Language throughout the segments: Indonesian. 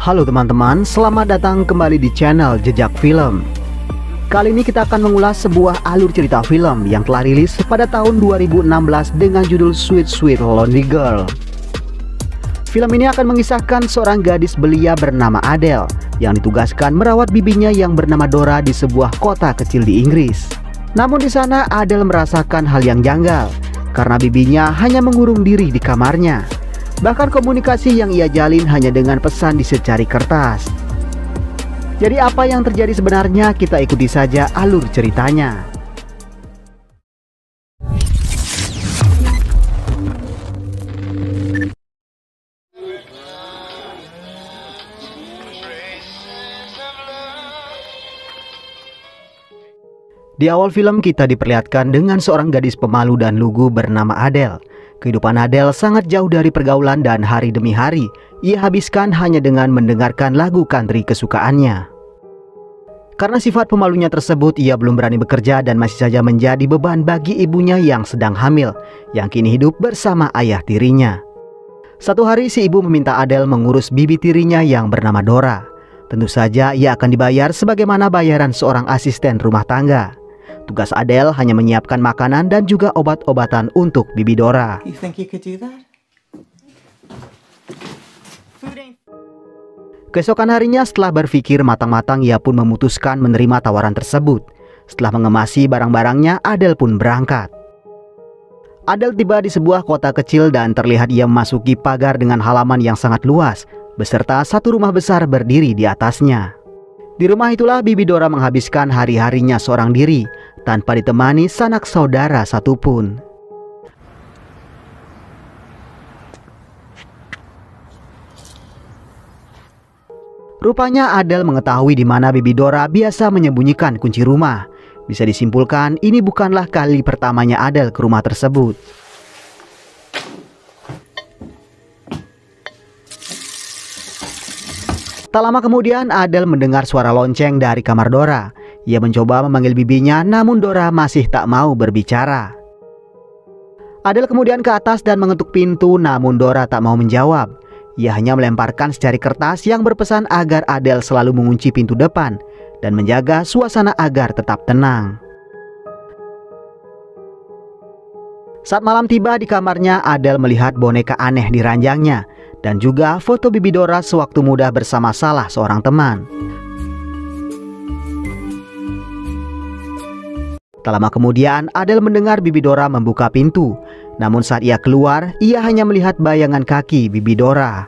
Halo teman-teman, selamat datang kembali di channel Jejak Film. Kali ini kita akan mengulas sebuah alur cerita film yang telah rilis pada tahun 2016 dengan judul Sweet Sweet Lonely Girl. Film ini akan mengisahkan seorang gadis belia bernama Adele yang ditugaskan merawat bibinya yang bernama Dora di sebuah kota kecil di Inggris. Namun di sana Adele merasakan hal yang janggal karena bibinya hanya mengurung diri di kamarnya. Bahkan komunikasi yang ia jalin hanya dengan pesan di secari kertas. Jadi apa yang terjadi sebenarnya, kita ikuti saja alur ceritanya. Di awal film kita diperlihatkan dengan seorang gadis pemalu dan lugu bernama Adele. Kehidupan Adele sangat jauh dari pergaulan dan hari demi hari ia habiskan hanya dengan mendengarkan lagu country kesukaannya. Karena sifat pemalunya tersebut, ia belum berani bekerja dan masih saja menjadi beban bagi ibunya yang sedang hamil, yang kini hidup bersama ayah tirinya. Satu hari si ibu meminta Adele mengurus bibi tirinya yang bernama Dora. Tentu saja ia akan dibayar sebagaimana bayaran seorang asisten rumah tangga. Tugas Adele hanya menyiapkan makanan dan juga obat-obatan untuk bibi Dora. Keesokan harinya setelah berpikir matang-matang, ia pun memutuskan menerima tawaran tersebut. Setelah mengemasi barang-barangnya, Adele pun berangkat. Adele tiba di sebuah kota kecil dan terlihat ia memasuki pagar dengan halaman yang sangat luas, beserta satu rumah besar berdiri di atasnya. Di rumah itulah bibi Dora menghabiskan hari-harinya seorang diri, tanpa ditemani sanak saudara satupun. Rupanya Adele mengetahui di mana bibi Dora biasa menyembunyikan kunci rumah. Bisa disimpulkan ini bukanlah kali pertamanya Adele ke rumah tersebut. Tak lama kemudian Adele mendengar suara lonceng dari kamar Dora. Ia mencoba memanggil bibinya, namun Dora masih tak mau berbicara. Adele kemudian ke atas dan mengetuk pintu, namun Dora tak mau menjawab. Ia hanya melemparkan secari kertas yang berpesan agar Adele selalu mengunci pintu depan dan menjaga suasana agar tetap tenang. Saat malam tiba di kamarnya, Adele melihat boneka aneh di ranjangnya dan juga foto bibi Dora sewaktu muda bersama salah seorang teman. Tak lama kemudian Adele mendengar bibi Dora membuka pintu. Namun saat ia keluar, ia hanya melihat bayangan kaki bibi Dora.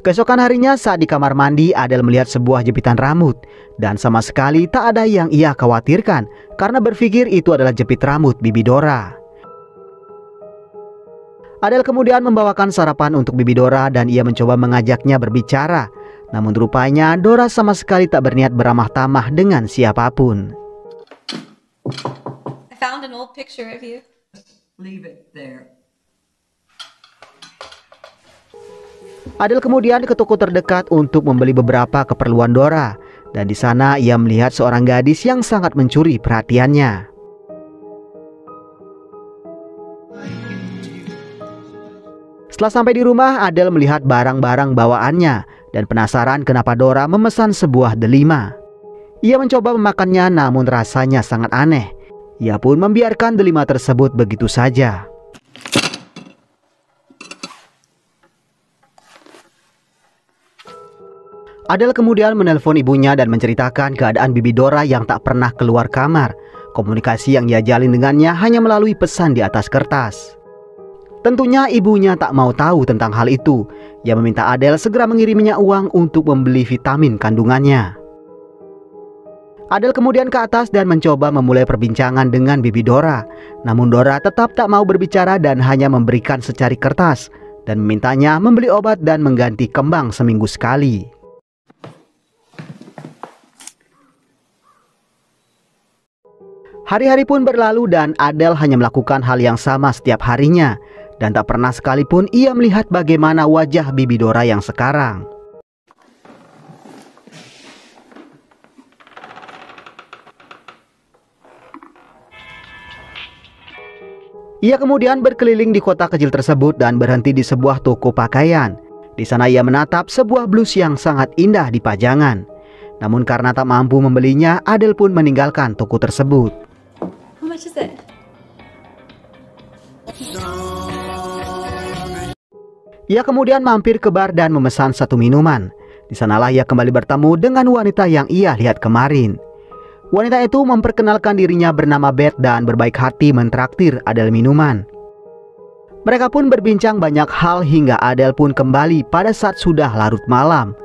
Keesokan harinya saat di kamar mandi, Adele melihat sebuah jepitan rambut. Dan sama sekali tak ada yang ia khawatirkan, karena berpikir itu adalah jepit rambut bibi Dora. Adele kemudian membawakan sarapan untuk bibi Dora dan ia mencoba mengajaknya berbicara. Namun rupanya Dora sama sekali tak berniat beramah tamah dengan siapapun. I found an old picture of you. Leave it there. Adele kemudian ke toko terdekat untuk membeli beberapa keperluan Dora. Dan di sana ia melihat seorang gadis yang sangat mencuri perhatiannya. Setelah sampai di rumah, Adele melihat barang-barang bawaannya dan penasaran kenapa Dora memesan sebuah delima. Ia mencoba memakannya namun rasanya sangat aneh. Ia pun membiarkan delima tersebut begitu saja. Adele kemudian menelpon ibunya dan menceritakan keadaan bibi Dora yang tak pernah keluar kamar. Komunikasi yang ia jalin dengannya hanya melalui pesan di atas kertas. Tentunya ibunya tak mau tahu tentang hal itu. Ia meminta Adele segera mengiriminya uang untuk membeli vitamin kandungannya. Adele kemudian ke atas dan mencoba memulai perbincangan dengan bibi Dora. Namun Dora tetap tak mau berbicara dan hanya memberikan secari kertas dan memintanya membeli obat dan mengganti kembang seminggu sekali. Hari-hari pun berlalu dan Adele hanya melakukan hal yang sama setiap harinya. Dan tak pernah sekalipun ia melihat bagaimana wajah bibi Dora yang sekarang. Ia kemudian berkeliling di kota kecil tersebut dan berhenti di sebuah toko pakaian. Di sana ia menatap sebuah blus yang sangat indah di pajangan. Namun karena tak mampu membelinya, Adele pun meninggalkan toko tersebut. How much is it? Ia kemudian mampir ke bar dan memesan satu minuman. Di sanalah ia kembali bertemu dengan wanita yang ia lihat kemarin. Wanita itu memperkenalkan dirinya bernama Beth dan berbaik hati mentraktir Adele minuman. Mereka pun berbincang banyak hal hingga Adele pun kembali pada saat sudah larut malam.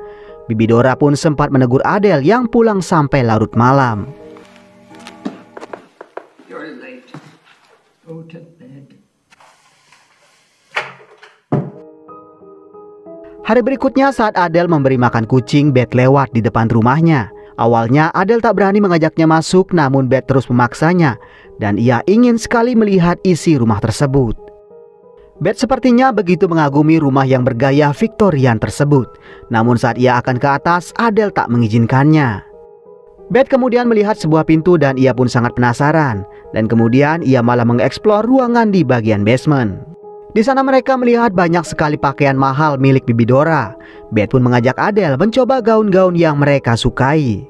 Bibi Dora pun sempat menegur Adele yang pulang sampai larut malam. You're late. Go to bed. Hari berikutnya saat Adele memberi makan kucing, Beth lewat di depan rumahnya. Awalnya Adele tak berani mengajaknya masuk, namun Beth terus memaksanya dan ia ingin sekali melihat isi rumah tersebut. Beth sepertinya begitu mengagumi rumah yang bergaya Victorian tersebut. Namun saat ia akan ke atas, Adele tak mengizinkannya. Beth kemudian melihat sebuah pintu dan ia pun sangat penasaran. Dan kemudian ia malah mengeksplor ruangan di bagian basement. Di sana mereka melihat banyak sekali pakaian mahal milik Bibi Dora. Beth pun mengajak Adele mencoba gaun-gaun yang mereka sukai.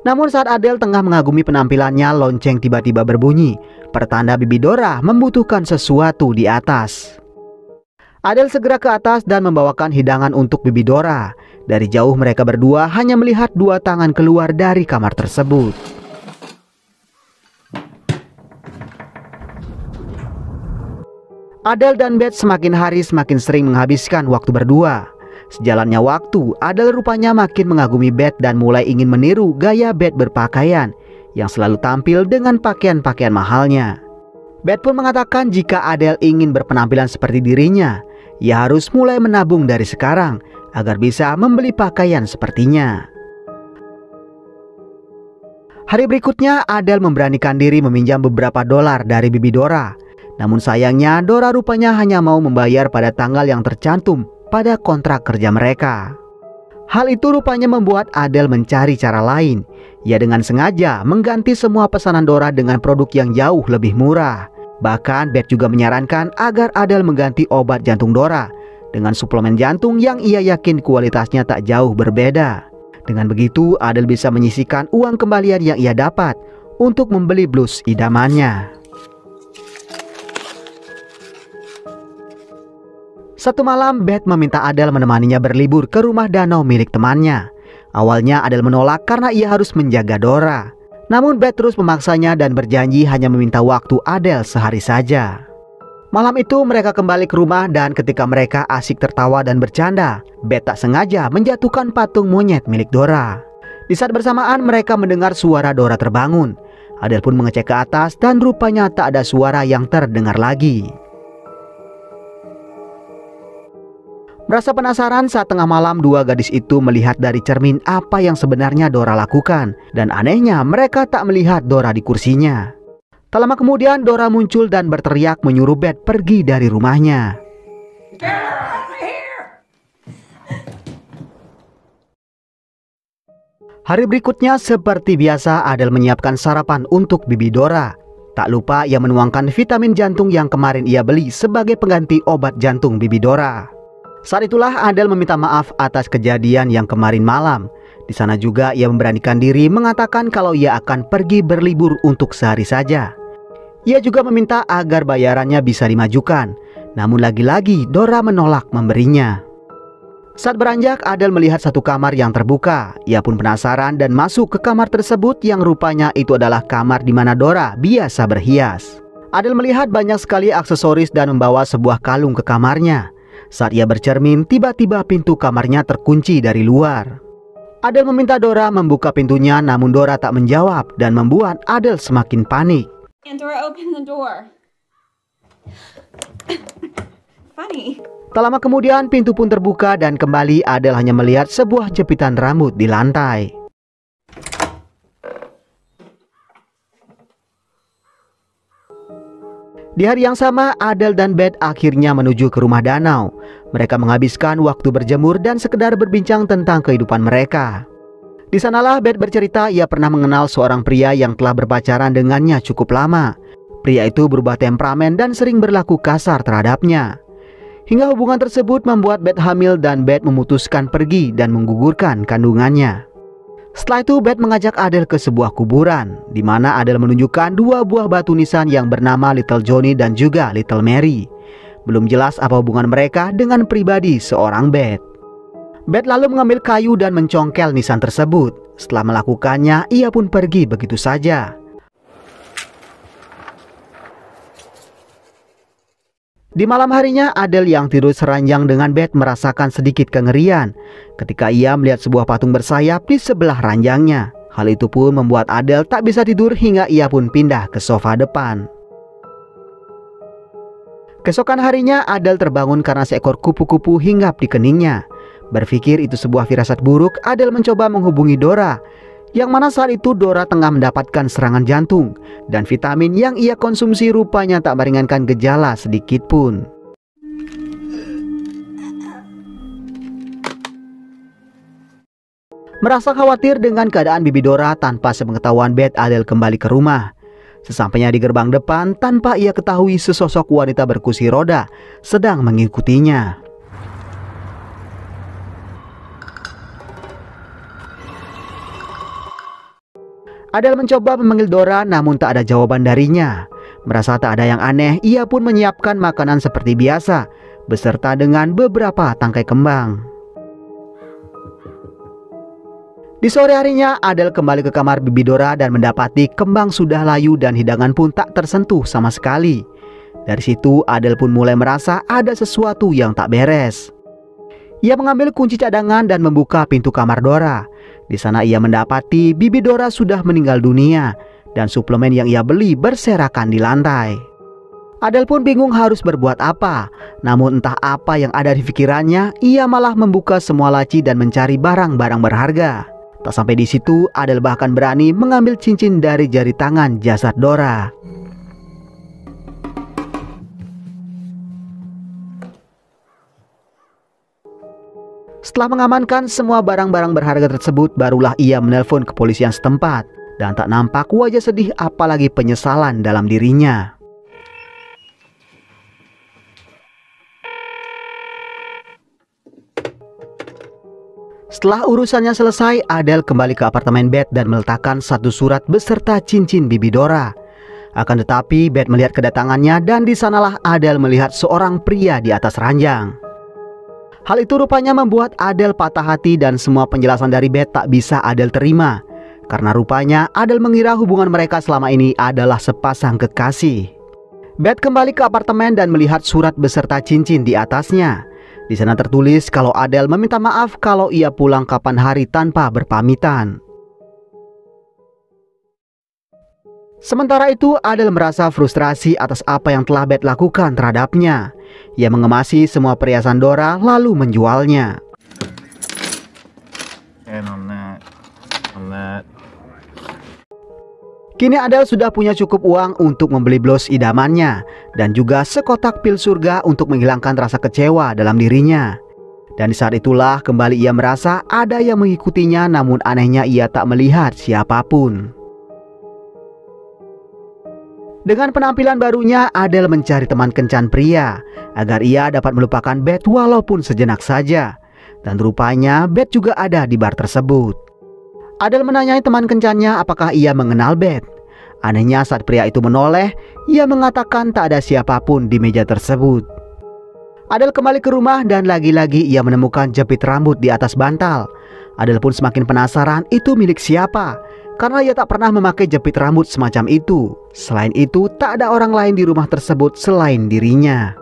Namun saat Adele tengah mengagumi penampilannya, lonceng tiba-tiba berbunyi. Pertanda Bibi Dora membutuhkan sesuatu di atas. Adele segera ke atas dan membawakan hidangan untuk Bibi Dora. Dari jauh mereka berdua hanya melihat dua tangan keluar dari kamar tersebut. Adele dan Beth semakin hari semakin sering menghabiskan waktu berdua. Sejalannya waktu, Adele rupanya makin mengagumi Beth dan mulai ingin meniru gaya Beth berpakaian yang selalu tampil dengan pakaian-pakaian mahalnya. Beth pun mengatakan jika Adele ingin berpenampilan seperti dirinya, ia harus mulai menabung dari sekarang agar bisa membeli pakaian sepertinya. Hari berikutnya, Adele memberanikan diri meminjam beberapa dolar dari Bibi Dora. Namun sayangnya Dora rupanya hanya mau membayar pada tanggal yang tercantum pada kontrak kerja mereka. Hal itu rupanya membuat Adele mencari cara lain. Ia dengan sengaja mengganti semua pesanan Dora dengan produk yang jauh lebih murah. Bahkan Beth juga menyarankan agar Adele mengganti obat jantung Dora dengan suplemen jantung yang ia yakin kualitasnya tak jauh berbeda. Dengan begitu Adele bisa menyisihkan uang kembalian yang ia dapat untuk membeli blus idamannya. Satu malam, Beth meminta Adele menemaninya berlibur ke rumah danau milik temannya. Awalnya Adele menolak karena ia harus menjaga Dora. Namun Beth terus memaksanya dan berjanji hanya meminta waktu Adele sehari saja. Malam itu mereka kembali ke rumah dan ketika mereka asik tertawa dan bercanda, Beth tak sengaja menjatuhkan patung monyet milik Dora. Di saat bersamaan mereka mendengar suara Dora terbangun. Adele pun mengecek ke atas dan rupanya tak ada suara yang terdengar lagi. Merasa penasaran saat tengah malam dua gadis itu melihat dari cermin apa yang sebenarnya Dora lakukan. Dan anehnya mereka tak melihat Dora di kursinya. Tak lama kemudian Dora muncul dan berteriak menyuruh Beth pergi dari rumahnya. Hari berikutnya seperti biasa Adele menyiapkan sarapan untuk Bibi Dora. Tak lupa ia menuangkan vitamin jantung yang kemarin ia beli sebagai pengganti obat jantung Bibi Dora. Saat itulah Adele meminta maaf atas kejadian yang kemarin malam. Di sana juga ia memberanikan diri mengatakan kalau ia akan pergi berlibur untuk sehari saja. Ia juga meminta agar bayarannya bisa dimajukan. Namun lagi-lagi Dora menolak memberinya. Saat beranjak, Adele melihat satu kamar yang terbuka. Ia pun penasaran dan masuk ke kamar tersebut yang rupanya itu adalah kamar di mana Dora biasa berhias. Adele melihat banyak sekali aksesoris dan membawa sebuah kalung ke kamarnya. Saat ia bercermin, tiba-tiba pintu kamarnya terkunci dari luar. Adele meminta Dora membuka pintunya, namun Dora tak menjawab dan membuat Adele semakin panik. And Dora opened the door. Funny. Tak lama kemudian pintu pun terbuka dan kembali Adele hanya melihat sebuah jepitan rambut di lantai. Di hari yang sama, Adele dan Beth akhirnya menuju ke rumah danau. Mereka menghabiskan waktu berjemur dan sekedar berbincang tentang kehidupan mereka. Di sanalah Beth bercerita ia pernah mengenal seorang pria yang telah berpacaran dengannya cukup lama. Pria itu berubah temperamen dan sering berlaku kasar terhadapnya. Hingga hubungan tersebut membuat Beth hamil dan Beth memutuskan pergi dan menggugurkan kandungannya. Setelah itu Beth mengajak Adele ke sebuah kuburan, di mana Adele menunjukkan 2 buah batu nisan yang bernama Little Johnny dan juga Little Mary. Belum jelas apa hubungan mereka dengan pribadi seorang Beth. Beth lalu mengambil kayu dan mencongkel nisan tersebut. Setelah melakukannya, ia pun pergi begitu saja. Di malam harinya, Adele yang tidur seranjang dengan Beth merasakan sedikit kengerian ketika ia melihat sebuah patung bersayap di sebelah ranjangnya. Hal itu pun membuat Adele tak bisa tidur hingga ia pun pindah ke sofa depan. Keesokan harinya, Adele terbangun karena seekor kupu-kupu hinggap di keningnya. Berpikir itu sebuah firasat buruk, Adele mencoba menghubungi Dora, yang mana saat itu Dora tengah mendapatkan serangan jantung, dan vitamin yang ia konsumsi rupanya tak meringankan gejala sedikit pun. Merasa khawatir dengan keadaan bibi Dora, tanpa sepengetahuan Beth, Adele kembali ke rumah. Sesampainya di gerbang depan, tanpa ia ketahui sesosok wanita berkursi roda sedang mengikutinya. Adele mencoba memanggil Dora, namun tak ada jawaban darinya. Merasa tak ada yang aneh, ia pun menyiapkan makanan seperti biasa, beserta dengan beberapa tangkai kembang. Di sore harinya, Adele kembali ke kamar bibi Dora dan mendapati kembang sudah layu dan hidangan pun tak tersentuh sama sekali. Dari situ, Adele pun mulai merasa ada sesuatu yang tak beres. Ia mengambil kunci cadangan dan membuka pintu kamar Dora. Di sana ia mendapati bibi Dora sudah meninggal dunia dan suplemen yang ia beli berserakan di lantai. Adele pun bingung harus berbuat apa. Namun entah apa yang ada di pikirannya, ia malah membuka semua laci dan mencari barang-barang berharga. Tak sampai di situ, Adele bahkan berani mengambil cincin dari jari tangan jasad Dora. Setelah mengamankan semua barang-barang berharga tersebut, barulah ia menelpon kepolisian setempat. Dan tak nampak wajah sedih apalagi penyesalan dalam dirinya. Setelah urusannya selesai, Adele kembali ke apartemen Beth dan meletakkan satu surat beserta cincin bibi Dora. Akan tetapi Beth melihat kedatangannya dan di sanalah Adele melihat seorang pria di atas ranjang. Hal itu rupanya membuat Adele patah hati dan semua penjelasan dari Beth tak bisa Adele terima. Karena rupanya Adele mengira hubungan mereka selama ini adalah sepasang kekasih. Beth kembali ke apartemen dan melihat surat beserta cincin di atasnya. Di sana tertulis kalau Adele meminta maaf kalau ia pulang kapan hari tanpa berpamitan. Sementara itu, Adele merasa frustrasi atas apa yang telah Beth lakukan terhadapnya. Ia mengemasi semua perhiasan Dora lalu menjualnya. Kini Adele sudah punya cukup uang untuk membeli blos idamannya dan juga sekotak pil surga untuk menghilangkan rasa kecewa dalam dirinya. Dan di saat itulah kembali ia merasa ada yang mengikutinya, namun anehnya ia tak melihat siapapun. Dengan penampilan barunya, Adele mencari teman kencan pria agar ia dapat melupakan Beth walaupun sejenak saja. Dan rupanya Beth juga ada di bar tersebut. Adele menanyai teman kencannya apakah ia mengenal Beth. Anehnya saat pria itu menoleh, ia mengatakan tak ada siapapun di meja tersebut. Adele kembali ke rumah dan lagi-lagi ia menemukan jepit rambut di atas bantal. Adele pun semakin penasaran itu milik siapa, karena ia tak pernah memakai jepit rambut semacam itu. Selain itu, tak ada orang lain di rumah tersebut selain dirinya.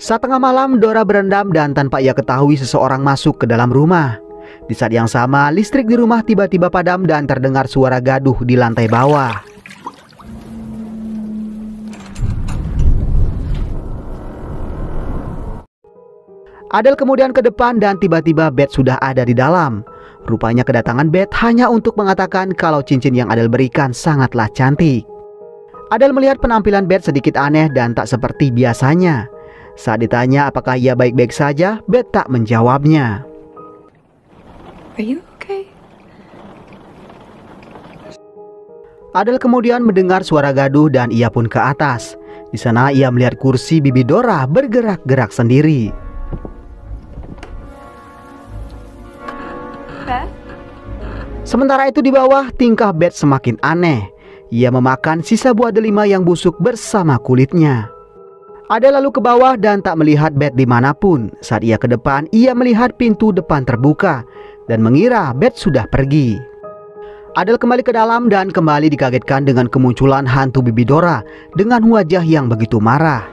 Saat tengah malam, Dora berendam dan tanpa ia ketahui seseorang masuk ke dalam rumah. Di saat yang sama, listrik di rumah tiba-tiba padam dan terdengar suara gaduh di lantai bawah. Adele kemudian ke depan dan tiba-tiba Beth sudah ada di dalam. Rupanya kedatangan Beth hanya untuk mengatakan kalau cincin yang Adele berikan sangatlah cantik. Adele melihat penampilan Beth sedikit aneh dan tak seperti biasanya. Saat ditanya apakah ia baik-baik saja, Beth tak menjawabnya. Are you okay? Adele kemudian mendengar suara gaduh dan ia pun ke atas. Di sana ia melihat kursi Bibi Dora bergerak-gerak sendiri. Beth? Sementara itu di bawah, tingkah Beth semakin aneh. Ia memakan sisa buah delima yang busuk bersama kulitnya. Adele lalu ke bawah dan tak melihat Beth dimanapun. Saat ia ke depan, ia melihat pintu depan terbuka dan mengira Beth sudah pergi. Adele kembali ke dalam dan kembali dikagetkan dengan kemunculan hantu Bibi Dora dengan wajah yang begitu marah.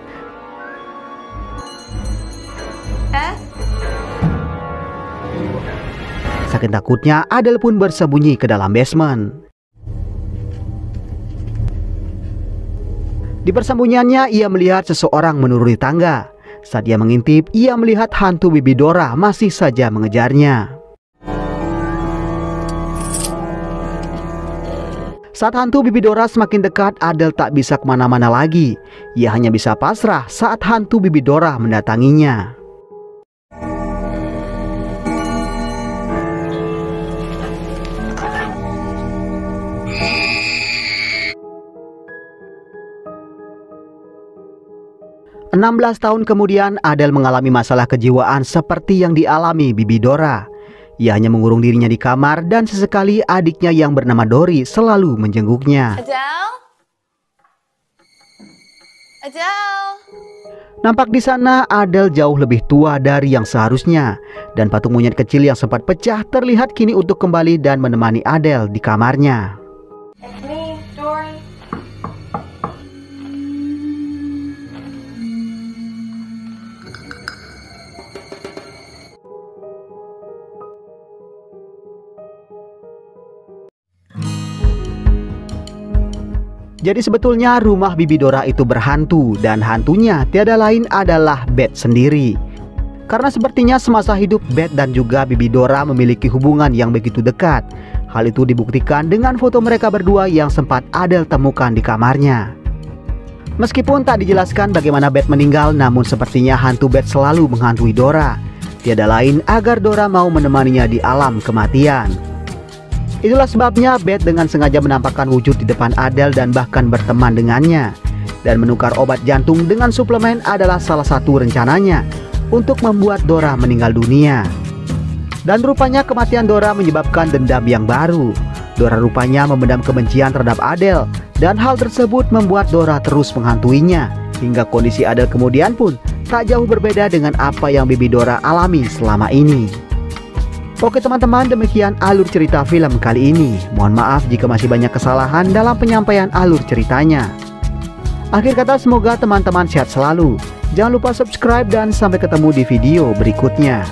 Saking takutnya, Adele pun bersembunyi ke dalam basement. Di persembunyiannya, ia melihat seseorang menuruni tangga. Saat ia mengintip, ia melihat hantu Bibi Dora masih saja mengejarnya. Saat hantu Bibi Dora semakin dekat, Adele tak bisa kemana-mana lagi. Ia hanya bisa pasrah saat hantu Bibi Dora mendatanginya. Enam belas tahun kemudian, Adele mengalami masalah kejiwaan seperti yang dialami Bibi Dora. Ia hanya mengurung dirinya di kamar dan sesekali adiknya yang bernama Dory selalu menjenguknya. Adele? Adele? Nampak di sana Adele jauh lebih tua dari yang seharusnya, dan patung monyet kecil yang sempat pecah terlihat kini untuk kembali dan menemani Adele di kamarnya. It's me, Dory. 'Jadi sebetulnya rumah Bibi Dora itu berhantu dan hantunya tiada lain adalah Beth sendiri. Karena sepertinya semasa hidup Beth dan juga Bibi Dora memiliki hubungan yang begitu dekat. Hal itu dibuktikan dengan foto mereka berdua yang sempat Adele temukan di kamarnya. Meskipun tak dijelaskan bagaimana Beth meninggal, namun sepertinya hantu Beth selalu menghantui Dora. Tiada lain agar Dora mau menemaninya di alam kematian. Itulah sebabnya Beth dengan sengaja menampakkan wujud di depan Adele dan bahkan berteman dengannya. Dan menukar obat jantung dengan suplemen adalah salah satu rencananya untuk membuat Dora meninggal dunia. Dan rupanya kematian Dora menyebabkan dendam yang baru. Dora rupanya memendam kebencian terhadap Adele, dan hal tersebut membuat Dora terus menghantuinya. Hingga kondisi Adele kemudian pun tak jauh berbeda dengan apa yang Bibi Dora alami selama ini. Oke teman-teman, demikian alur cerita film kali ini. Mohon maaf jika masih banyak kesalahan dalam penyampaian alur ceritanya. Akhir kata, semoga teman-teman sehat selalu. Jangan lupa subscribe dan sampai ketemu di video berikutnya.